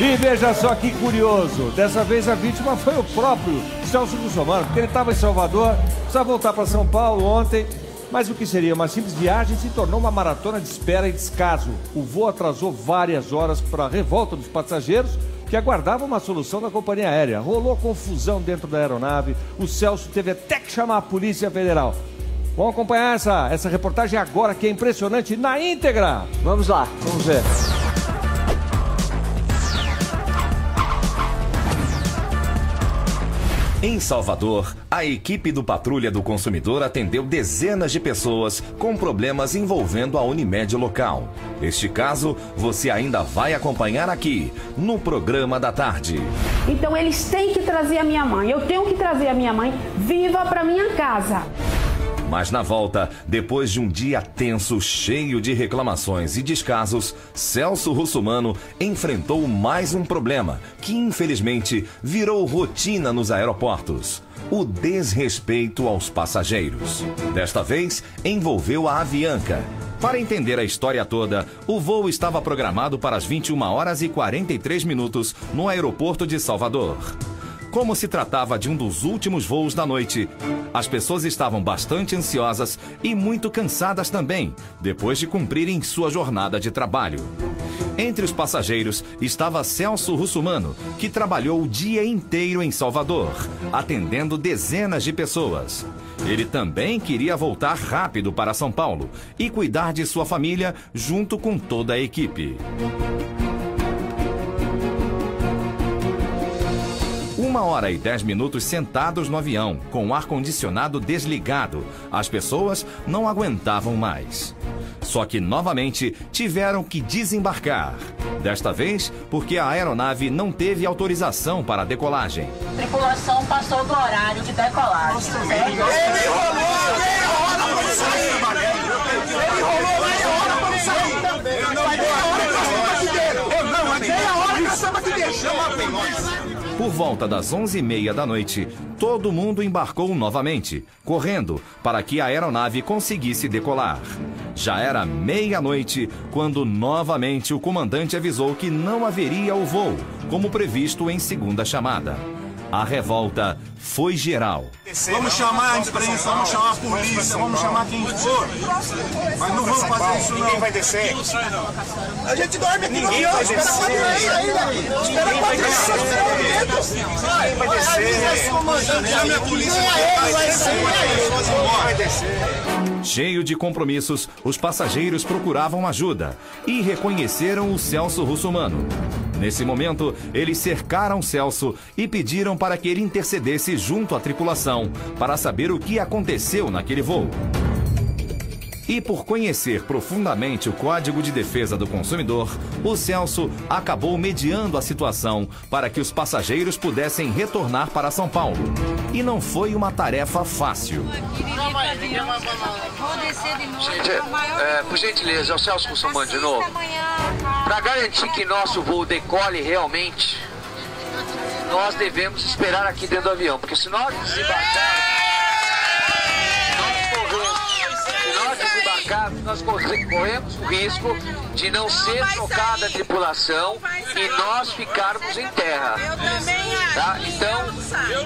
E veja só que curioso, dessa vez a vítima foi o próprio Celso Russomano, porque ele estava em Salvador, precisava voltar para São Paulo ontem, mas o que seria uma simples viagem se tornou uma maratona de espera e descaso. O voo atrasou várias horas para a revolta dos passageiros que aguardavam uma solução da companhia aérea. Rolou confusão dentro da aeronave, o Celso teve até que chamar a Polícia Federal. Vamos acompanhar essa reportagem agora, que é impressionante, na íntegra. Vamos lá, vamos ver. Em Salvador, a equipe do Patrulha do Consumidor atendeu dezenas de pessoas com problemas envolvendo a Unimed local. Este caso você ainda vai acompanhar aqui, no programa da tarde. Então eles têm que trazer a minha mãe, eu tenho que trazer a minha mãe viva para minha casa. Mas na volta, depois de um dia tenso, cheio de reclamações e descasos, Celso Russomano enfrentou mais um problema que, infelizmente, virou rotina nos aeroportos: o desrespeito aos passageiros. Desta vez, envolveu a Avianca. Para entender a história toda, o voo estava programado para as 21h43 no aeroporto de Salvador. Como se tratava de um dos últimos voos da noite, as pessoas estavam bastante ansiosas e muito cansadas também, depois de cumprirem sua jornada de trabalho. Entre os passageiros estava Celso Russomano, que trabalhou o dia inteiro em Salvador, atendendo dezenas de pessoas. Ele também queria voltar rápido para São Paulo e cuidar de sua família junto com toda a equipe. 1h10 sentados no avião, com o ar-condicionado desligado. As pessoas não aguentavam mais. Só que, novamente, tiveram que desembarcar. Desta vez, porque a aeronave não teve autorização para a decolagem. A tripulação passou do horário de decolagem. Por volta das 11h30 da noite, todo mundo embarcou novamente, correndo para que a aeronave conseguisse decolar. Já era meia-noite quando novamente o comandante avisou que não haveria o voo, como previsto em segunda chamada. A revolta foi geral. Vamos chamar a imprensa, vamos chamar a polícia, vamos chamar quem for. Mas não vamos fazer isso não. Ninguém vai descer. A gente dorme aqui no avião, espera 4 horas ainda. Espera 4 horas. Ninguém vai descer. Chame a polícia. Vai descer. Cheio de compromissos, os passageiros procuravam ajuda e reconheceram o Celso Russomano. Nesse momento, eles cercaram Celso e pediram para que ele intercedesse junto à tripulação para saber o que aconteceu naquele voo. E por conhecer profundamente o Código de Defesa do Consumidor, o Celso acabou mediando a situação para que os passageiros pudessem retornar para São Paulo. E não foi uma tarefa fácil. Gente, por gentileza, é o Celso Russomano de novo. Para garantir que nosso voo decole realmente, nós devemos esperar aqui dentro do avião, porque se nós desembarcarmos, nós corremos o risco de não ser trocada a tripulação e nós ficarmos em terra. Tá? Então,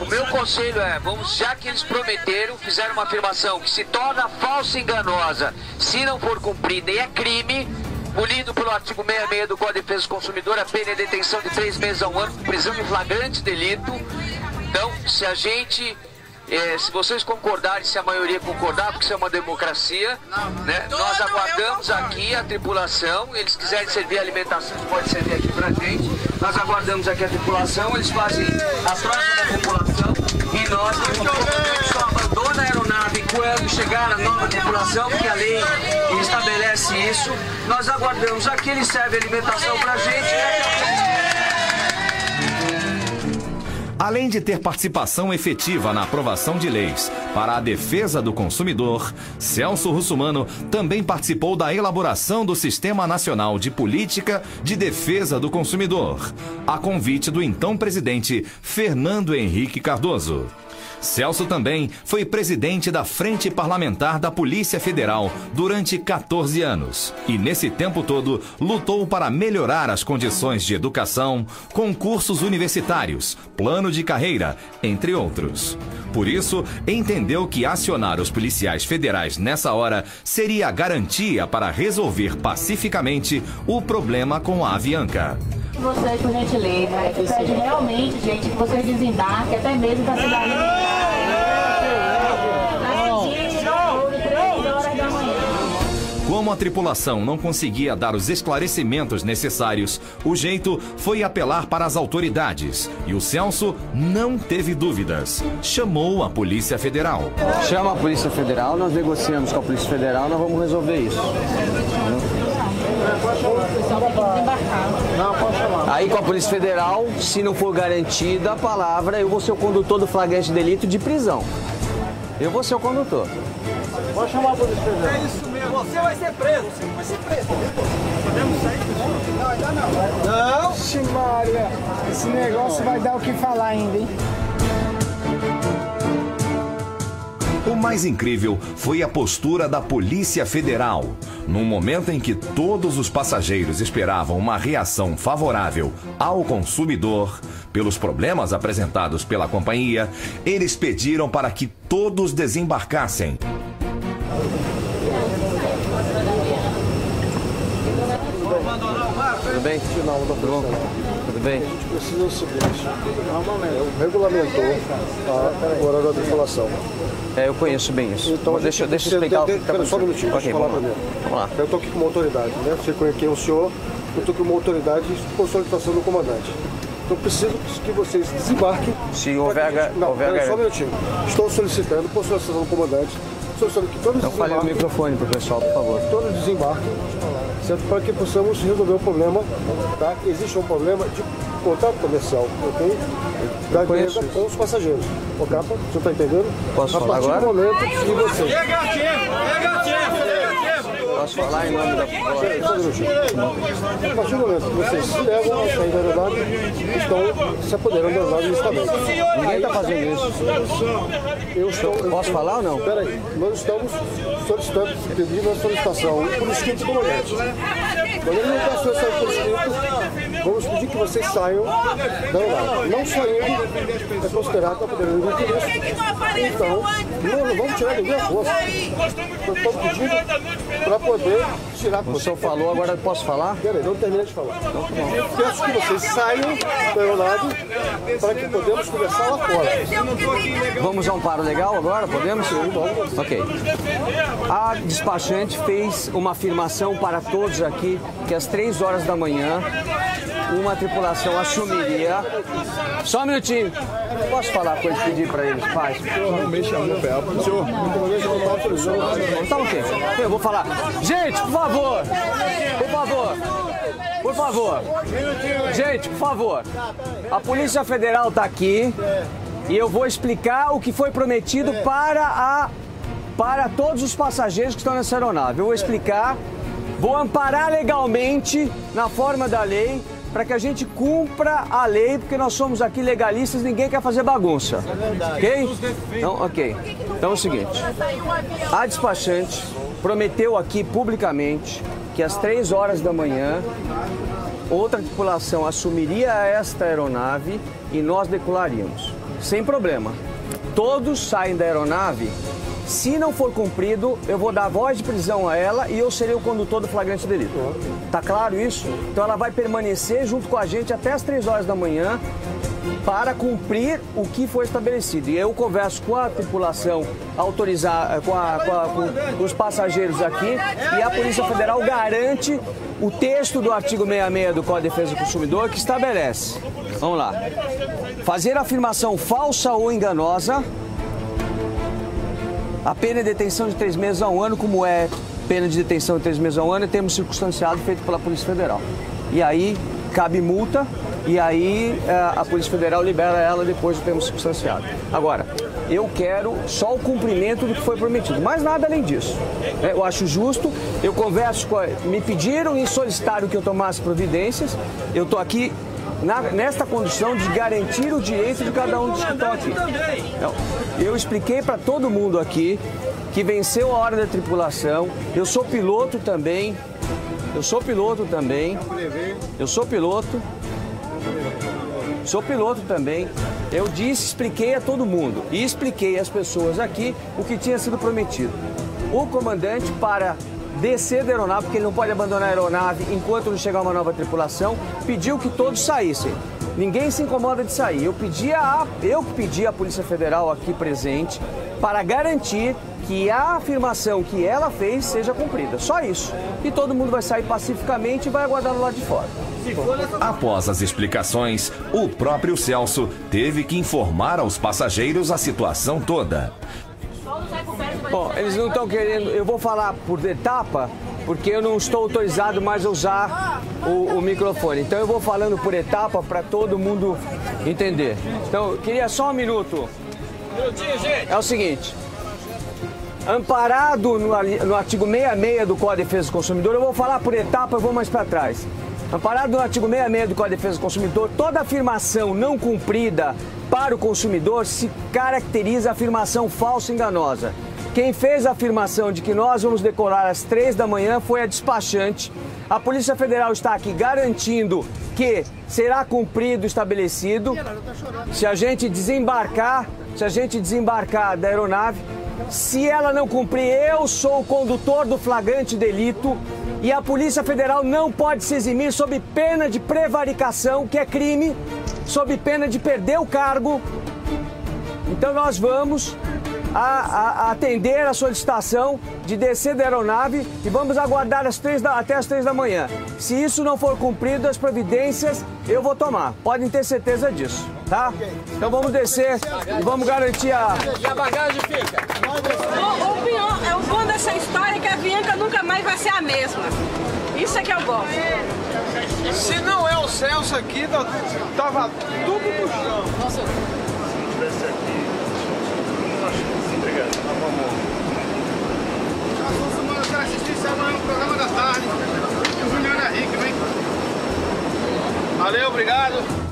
o meu conselho é, já que eles prometeram, fizeram uma afirmação que se torna falsa e enganosa se não for cumprida e é crime, punido pelo artigo 66 do Código de Defesa do Consumidor, a pena é detenção de 3 meses a 1 ano, prisão em flagrante delito. Então, se a gente... se vocês concordarem, se a maioria concordar, porque isso é uma democracia, né? Nós aguardamos aqui a tripulação. Eles quiserem servir alimentação, pode servir aqui pra gente. Nós aguardamos aqui a tripulação, eles fazem a troca da tripulação e nós, só abandona a aeronave quando chegar a nova tripulação, porque a lei estabelece isso. Nós aguardamos aqui, eles servem alimentação pra gente. Além de ter participação efetiva na aprovação de leis para a defesa do consumidor, Celso Russomano também participou da elaboração do Sistema Nacional de Política de Defesa do Consumidor, a convite do então presidente Fernando Henrique Cardoso. Celso também foi presidente da Frente Parlamentar da Polícia Federal durante 14 anos. E nesse tempo todo, lutou para melhorar as condições de educação, concursos universitários, plano de carreira, entre outros. Por isso, entendeu que acionar os policiais federais nessa hora seria a garantia para resolver pacificamente o problema com a Avianca. Vocês, por gentileza, pede realmente, gente, que vocês desembarquem até mesmo da cidade. Como a tripulação não conseguia dar os esclarecimentos necessários, o jeito foi apelar para as autoridades. E o Celso não teve dúvidas. Chamou a Polícia Federal. Chama a Polícia Federal, nós negociamos com a Polícia Federal, nós vamos resolver isso. Aí com a Polícia Federal, se não for garantida a palavra, eu vou ser o condutor do flagrante de delito de prisão. Eu vou ser o condutor. Pode chamar a Polícia Federal. É isso mesmo, você vai ser preso. Você vai ser preso. Podemos sair? Não, ainda não. Não? Ximaria, esse negócio vai dar o que falar ainda, hein? O mais incrível foi a postura da Polícia Federal. Num momento em que todos os passageiros esperavam uma reação favorável ao consumidor, pelos problemas apresentados pela companhia, eles pediram para que todos desembarcassem. Tudo bem? Tudo bem? A gente precisa do seguinte, regulamentou a hora da tripulação. Eu conheço bem isso. Então, deixa eu explicar o que está acontecendo. Só um minutinho, deixa eu falar primeiro. Vamos lá. Eu estou aqui com uma autoridade, né? Você conhece quem é o senhor, eu estou com uma autoridade por solicitação do comandante. Então, preciso que vocês desembarquem. Se houver... Só um minutinho. Estou solicitando por solicitação do comandante, solicitando que todos Então, fale o microfone para o pessoal, por favor. Todos desembarquem, certo? Para que possamos resolver o problema, tá? Existe um problema de contrato comercial, ok? Da empresa com os passageiros. O capa, você está entendendo? Posso falar agora? A partir do momento que você... Posso falar em nome da população? A partir do momento que vocês se levam a sair da aeronave, estão se apoderando das aeronaves justamente. Ninguém está fazendo isso. Posso falar ou não? Espera aí, nós estamos solicitando, pedindo a solicitação por escrito do comandante. Quando ele não está solicitando por escrito, vamos pedir que vocês saiam da aeronave. Não saindo, é considerado para poder vir isso. Então, não vamos tirar ninguém à força. Nós estamos pedindo para poder tirar... O senhor falou, agora posso falar? Peraí, não terminei de falar. Peço que vocês saiam da aeronave para que podemos conversar lá fora. Vamos a um amparo legal agora? Podemos? Sim, vamos. Ok. A despachante fez uma afirmação para todos aqui que às 3 horas da manhã uma tripulação assumiria... Só um minutinho. Posso falar com eles, pedir para eles? Faz. Realmente chamou o pé. Senhor, tá ok. Eu vou falar. Gente, por favor. Por favor. Por favor. Gente, por favor. A Polícia Federal está aqui e eu vou explicar o que foi prometido para todos os passageiros que estão nessa aeronave. Eu vou explicar, vou amparar legalmente na forma da lei para que a gente cumpra a lei, porque nós somos aqui legalistas, ninguém quer fazer bagunça. Ok? Então, ok. Então é o seguinte, a despachante prometeu aqui publicamente que às 3 horas da manhã outra tripulação assumiria esta aeronave e nós decolaríamos. Sem problema. Todos saem da aeronave. Se não for cumprido, eu vou dar voz de prisão a ela e eu serei o condutor do flagrante delito. Tá claro isso? Então ela vai permanecer junto com a gente até as 3 horas da manhã para cumprir o que foi estabelecido. E eu converso com a tripulação, com os passageiros aqui, e a Polícia Federal garante o texto do artigo 66 do Código de Defesa do Consumidor que estabelece. Vamos lá. Fazer afirmação falsa ou enganosa, a pena de detenção de 3 meses a 1 ano, como é pena de detenção de 3 meses a 1 ano, é termo circunstanciado feito pela Polícia Federal. E aí cabe multa e aí a Polícia Federal libera ela depois do termo circunstanciado. Agora, eu quero só o cumprimento do que foi prometido, mas nada além disso. Eu acho justo, eu converso me pediram e solicitaram que eu tomasse providências, eu estou aqui nesta condição de garantir o direito de cada um dos que estão aqui. Eu expliquei para todo mundo aqui que venceu a hora da tripulação. Eu sou piloto também. Sou piloto também. Eu expliquei a todo mundo e expliquei às pessoas aqui o que tinha sido prometido. O comandante, para descer da aeronave, porque ele não pode abandonar a aeronave enquanto não chegar uma nova tripulação, pediu que todos saíssem. Ninguém se incomoda de sair. Eu que pedi à Polícia Federal aqui presente para garantir que a afirmação que ela fez seja cumprida. Só isso. E todo mundo vai sair pacificamente e vai aguardar no lado de fora. Após as explicações, o próprio Celso teve que informar aos passageiros a situação toda. Bom, eles não estão querendo... Eu vou falar por etapa, porque eu não estou autorizado mais a usar o microfone. Então eu vou falando por etapa para todo mundo entender. Então, eu queria só um minuto. É o seguinte... Amparado no artigo 66 do Código de Defesa do Consumidor, eu vou falar por etapa, eu vou mais para trás. Amparado no artigo 66 do Código de Defesa do Consumidor, toda afirmação não cumprida para o consumidor se caracteriza afirmação falsa e enganosa. Quem fez a afirmação de que nós vamos decolar às 3 da manhã foi a despachante. A Polícia Federal está aqui garantindo que será cumprido o estabelecido. Se a gente desembarcar da aeronave, se ela não cumprir, eu sou o condutor do flagrante delito e a Polícia Federal não pode se eximir sob pena de prevaricação, que é crime, sob pena de perder o cargo. Então nós vamos atender a solicitação de descer da aeronave e vamos aguardar até as 3 da manhã. Se isso não for cumprido, as providências eu vou tomar. Podem ter certeza disso, tá? Então vamos descer e vamos garantir a... E a bagagem fica? O pior, é o bom dessa história que a Bianca nunca mais vai ser a mesma. Isso é que eu gosto. Se não é o Celso aqui, tava tudo no chão. Nossa. Obrigado. Eu quero assistir amanhã no programa da tarde. O Juliano é rico, hein? Valeu, obrigado.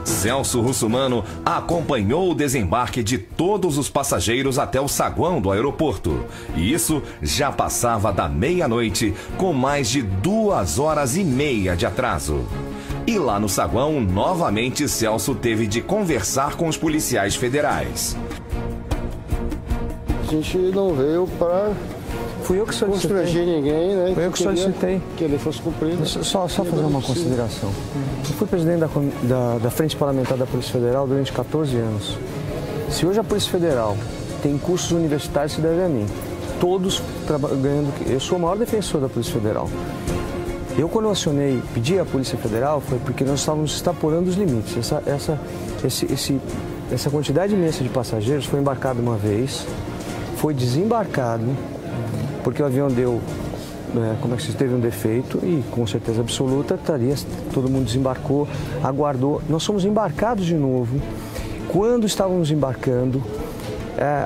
Celso Russumano acompanhou o desembarque de todos os passageiros até o saguão do aeroporto. E isso já passava da meia-noite, com mais de 2h30 de atraso. E lá no saguão, novamente, Celso teve de conversar com os policiais federais. A gente não veio para constranger ninguém, né? Foi eu que solicitei. Que ele fosse cumprido. Só fazer uma consideração. Eu fui presidente da Frente Parlamentar da Polícia Federal durante 14 anos. Se hoje a Polícia Federal tem cursos universitários, se deve a mim. Todos ganhando... Eu sou o maior defensor da Polícia Federal. Eu, quando eu pedi à Polícia Federal, foi porque nós estávamos extrapolando os limites. Essa quantidade imensa de passageiros foi embarcado uma vez, foi desembarcado, porque o avião teve um defeito e, com certeza absoluta, todo mundo desembarcou, aguardou. Nós fomos embarcados de novo. Quando estávamos embarcando,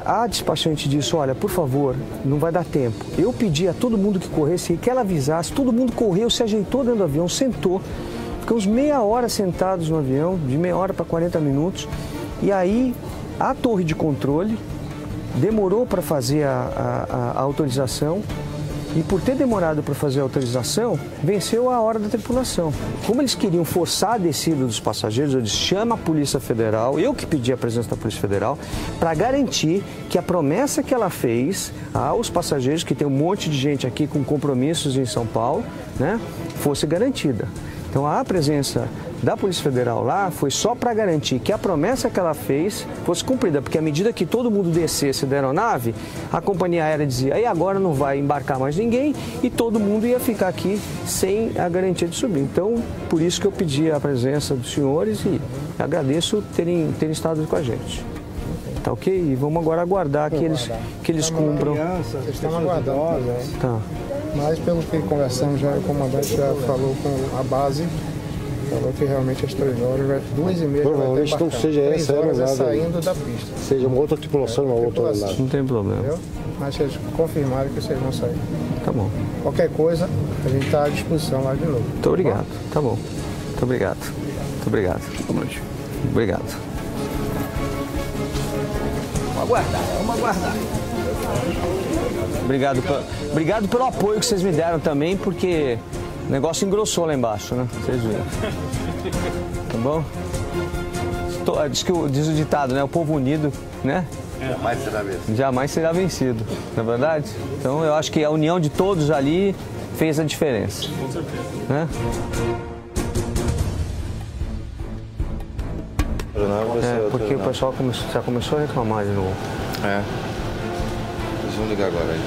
a despachante disse, olha, por favor, não vai dar tempo. Eu pedi a todo mundo que corresse, que ela avisasse, todo mundo correu, se ajeitou dentro do avião, sentou. Ficamos meia hora sentados no avião, de meia hora para 40 minutos. E aí, a torre de controle demorou para fazer a autorização. E por ter demorado para fazer a autorização, venceu a hora da tripulação. Como eles queriam forçar a descida dos passageiros, eu disse, chama a Polícia Federal, eu que pedi a presença da Polícia Federal, para garantir que a promessa que ela fez aos passageiros, que tem um monte de gente aqui com compromissos em São Paulo, né, fosse garantida. Então a presença da Polícia Federal lá foi só para garantir que a promessa que ela fez fosse cumprida, porque à medida que todo mundo descesse da aeronave, a companhia aérea dizia, e agora não vai embarcar mais ninguém, e todo mundo ia ficar aqui sem a garantia de subir. Então, por isso que eu pedi a presença dos senhores e agradeço terem estado com a gente. Tá ok? E vamos agora aguardar que eles cumpram. Eles estão aguardando. Tá. Mas pelo que conversamos, o comandante já falou com a base, falou que realmente às 3 horas, 2h30 provavelmente não seja essa aeronave saindo da pista. Seja uma outra tripulação, uma outra aeronave. Não tem problema. Entendeu? Mas eles confirmaram que vocês vão sair. Tá bom. Qualquer coisa, a gente está à disposição lá de novo. Muito obrigado. Tá bom. Muito obrigado. obrigado. Boa noite. Obrigado. Vamos aguardar. Obrigado pelo apoio que vocês me deram também, porque o negócio engrossou lá embaixo, né? Vocês viram. Tá bom? Diz o ditado, né? O povo unido, né? Jamais será vencido. Jamais será vencido, não é verdade? Então eu acho que a união de todos ali fez a diferença. Com certeza. Né? Porque o pessoal já começou a reclamar de novo. Eles vão ligar agora aí.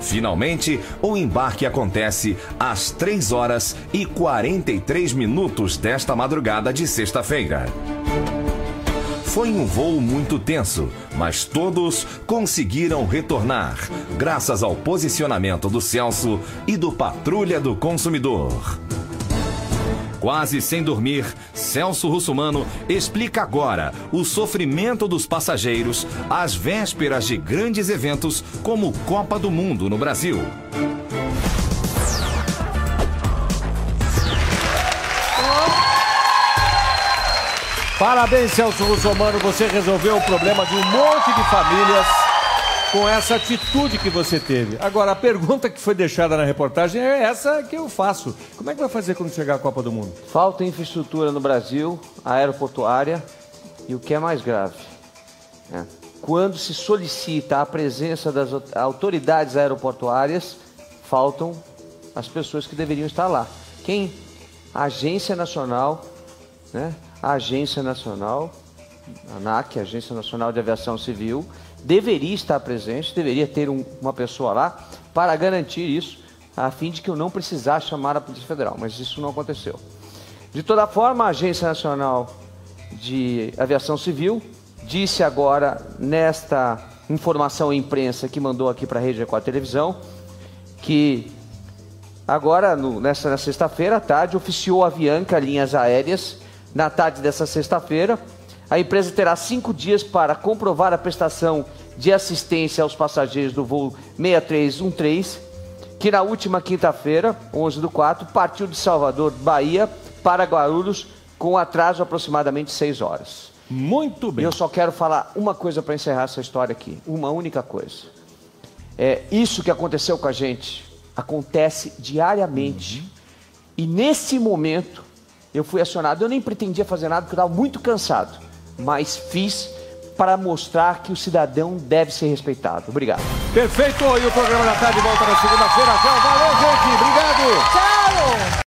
Finalmente, o embarque acontece às 3h43 desta madrugada de sexta-feira. Foi um voo muito tenso, mas todos conseguiram retornar, graças ao posicionamento do Celso e do Patrulha do Consumidor. Quase sem dormir, Celso Russumano explica agora o sofrimento dos passageiros às vésperas de grandes eventos como Copa do Mundo no Brasil. Parabéns, Celso Russumano, você resolveu o problema de um monte de famílias com essa atitude que você teve. Agora, a pergunta que foi deixada na reportagem é essa que eu faço. Como é que vai fazer quando chegar a Copa do Mundo? Falta infraestrutura no Brasil, aeroportuária, e o que é mais grave, quando se solicita a presença das autoridades aeroportuárias, faltam as pessoas que deveriam estar lá. Quem? A Agência Nacional, a Agência Nacional, a ANAC, a Agência Nacional de Aviação Civil, deveria estar presente, deveria ter uma pessoa lá para garantir isso, a fim de que eu não precisasse chamar a Polícia Federal, mas isso não aconteceu. De toda forma, a Agência Nacional de Aviação Civil disse agora, nesta informação à imprensa que mandou aqui para a Rede Record Televisão, que agora, nessa sexta-feira à tarde, oficiou a Avianca Linhas Aéreas, na tarde dessa sexta-feira. A empresa terá 5 dias para comprovar a prestação de assistência aos passageiros do voo 6313, que na última quinta-feira, 11/4, partiu de Salvador, Bahia, para Guarulhos, com atraso de aproximadamente 6 horas. Muito bem. Eu só quero falar uma coisa para encerrar essa história aqui, uma única coisa. Isso que aconteceu com a gente acontece diariamente. E nesse momento eu fui acionado. Eu nem pretendia fazer nada porque eu estava muito cansado, mas fiz para mostrar que o cidadão deve ser respeitado. Obrigado. Perfeito. E o programa da tarde volta na segunda-feira. Tchau. Valeu, gente. Obrigado. Tchau.